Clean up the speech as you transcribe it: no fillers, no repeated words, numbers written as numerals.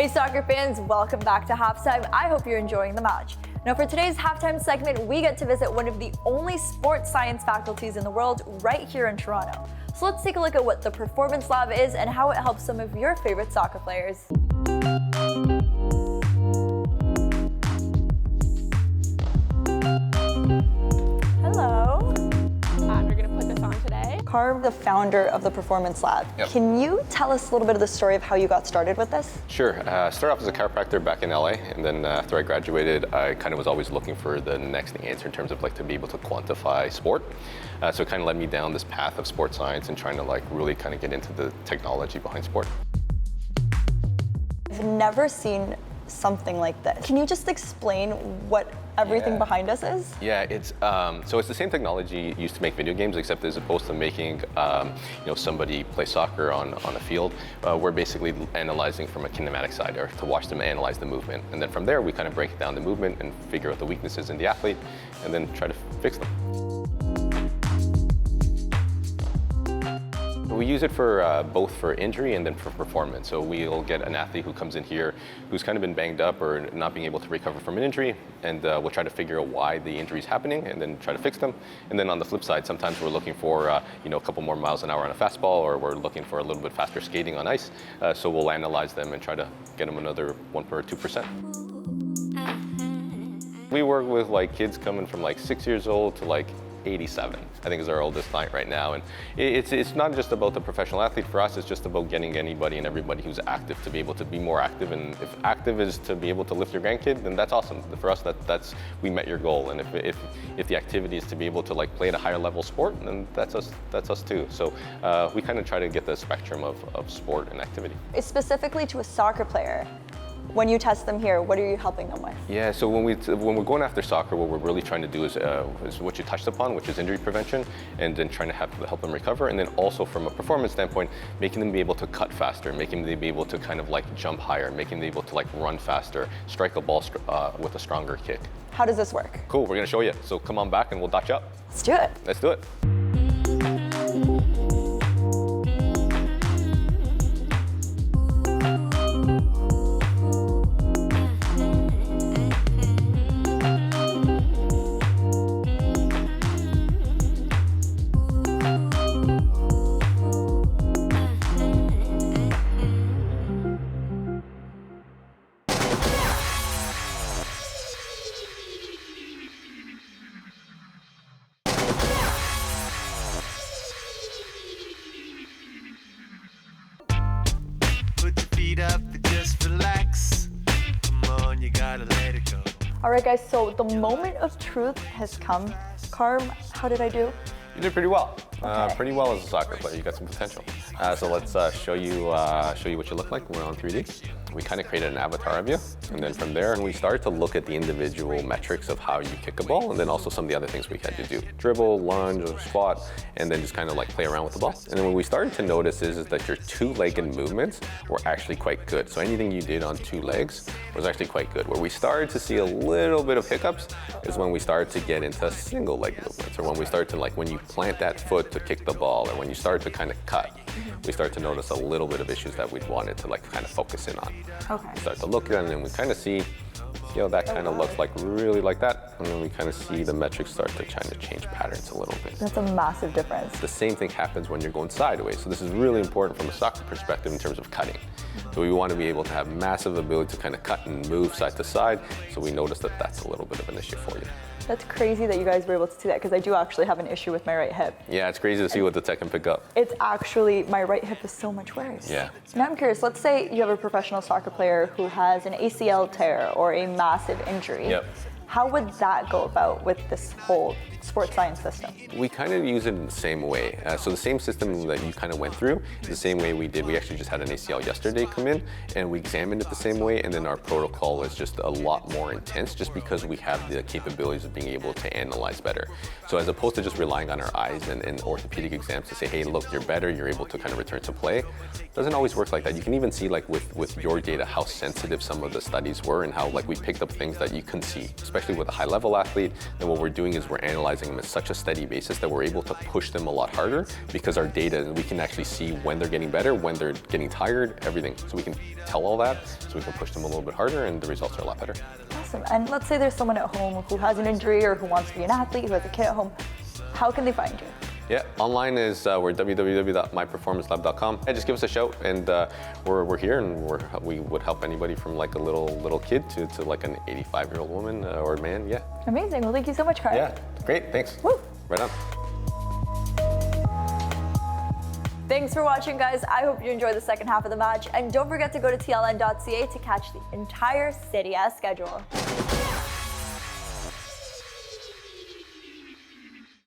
Hey soccer fans, welcome back to Halftime. I hope you're enjoying the match. Now for today's Halftime segment, we get to visit one of the only sports science faculties in the world right here in Toronto. So let's take a look at what the Performance Lab is and how it helps some of your favorite soccer players. Hello. We're going to put this on today. Carlo, the founder of the Performance Lab. Yep. Can you tell us a little bit of the story of how you got started with this? Sure. Started off as a chiropractor back in LA, and then after I graduated, I kind of was always looking for the next answer in terms of like to be able to quantify sport. So it kind of led me down this path of sports science and trying to like really kind of get into the technology behind sport. I've never seen something like this. Can you just explain what everything behind us is? Yeah, it's so it's the same technology used to make video games, except as opposed to making somebody play soccer on a field, we're basically analyzing from a kinematic side, or to watch them analyze the movement, and then from there we kind of break down the movement and figure out the weaknesses in the athlete, and then try to fix them. We use it for both for injury and then for performance. So we'll get an athlete who comes in here who's kind of been banged up or not being able to recover from an injury, and we'll try to figure out why the injury is happening and then try to fix them. And then on the flip side, sometimes we're looking for a couple more miles an hour on a fastball, or we're looking for a little bit faster skating on ice. So we'll analyze them and try to get them another 1 or 2%. We work with like kids coming from like 6 years old to like 87, I think is our oldest client right now. And it's not just about the professional athlete. For us, it's just about getting anybody and everybody who's active to be able to be more active. And if active is to be able to lift your grandkid, then that's awesome. For us, that's we met your goal. And if the activity is to be able to like play at a higher level sport, then that's us too. So we kind of try to get the spectrum of sport and activity. Specifically to a soccer player, when you test them here, what are you helping them with? Yeah, so when we're going after soccer, what we're really trying to do is what you touched upon, which is injury prevention, and then trying to help them recover. And then also from a performance standpoint, making them be able to cut faster, making them be able to kind of like jump higher, making them be able to like run faster, strike a ball with a stronger kick. How does this work? Cool, we're gonna show you. So come on back and we'll dot you up. Let's do it. Let's do it. All right, guys, so the moment of truth has come. Carm, how did I do? You did pretty well. Okay. Pretty well as a soccer player. You got some potential. So let's show you what you look like. We're on 3D. We kind of created an avatar of you, and then from there we started to look at the individual metrics of how you kick a ball, and then also some of the other things we had to do: dribble, lunge, or squat, and then just kind of like play around with the ball. And then what we started to notice is that your two-legged movements were actually quite good. So anything you did on two legs was actually quite good. Where we started to see a little bit of hiccups is when we started to get into single-leg movements, or when we started to like when you plant that foot to kick the ball, or when you start to kind of cut, we start to notice a little bit of issues that we'd wanted to like kind of focus in on. Okay. We start to look at it, and we kind of see, that kind of looks like really like that, and then we kind of see the metrics start to kind of change patterns a little bit. That's a massive difference. The same thing happens when you're going sideways. So this is really important from a soccer perspective in terms of cutting. So we want to be able to have massive ability to kind of cut and move side to side. So we noticed that that's a little bit of an issue for you. That's crazy that you guys were able to do that, because I do actually have an issue with my right hip. Yeah, it's crazy to see what the tech can pick up. It's actually, my right hip is so much worse. Yeah. Now I'm curious, let's say you have a professional soccer player who has an ACL tear or a massive injury. Yep. How would that go about with this whole sports science system? We kind of use it in the same way. So the same system that you kind of went through is the same way we did. We actually just had an ACL yesterday come in, and we examined it the same way, and then our protocol is just a lot more intense just because we have the capabilities of being able to analyze better. So as opposed to just relying on our eyes and orthopedic exams to say, hey, look, you're better, you're able to kind of return to play, it doesn't always work like that. You can even see like with your data how sensitive some of the studies were and how like we picked up things that you couldn't see, especially with a high-level athlete, then what we're doing is we're analyzing them at such a steady basis that we're able to push them a lot harder because our data, we can actually see when they're getting better, when they're getting tired, everything. So we can tell all that, so we can push them a little bit harder, and the results are a lot better. Awesome. And let's say there's someone at home who has an injury or who wants to be an athlete, who has a kid at home. How can they find you? Yeah, online is we're www.myperformancelab.com. And just give us a shout, and we're here, and we would help anybody from like a little kid to like an 85-year-old woman or man. Yeah. Amazing. Well, thank you so much, Carlo. Yeah, great. Thanks. Woo. Right on. Thanks for watching, guys. I hope you enjoyed the second half of the match, and don't forget to go to tln.ca to catch the entire Serie schedule.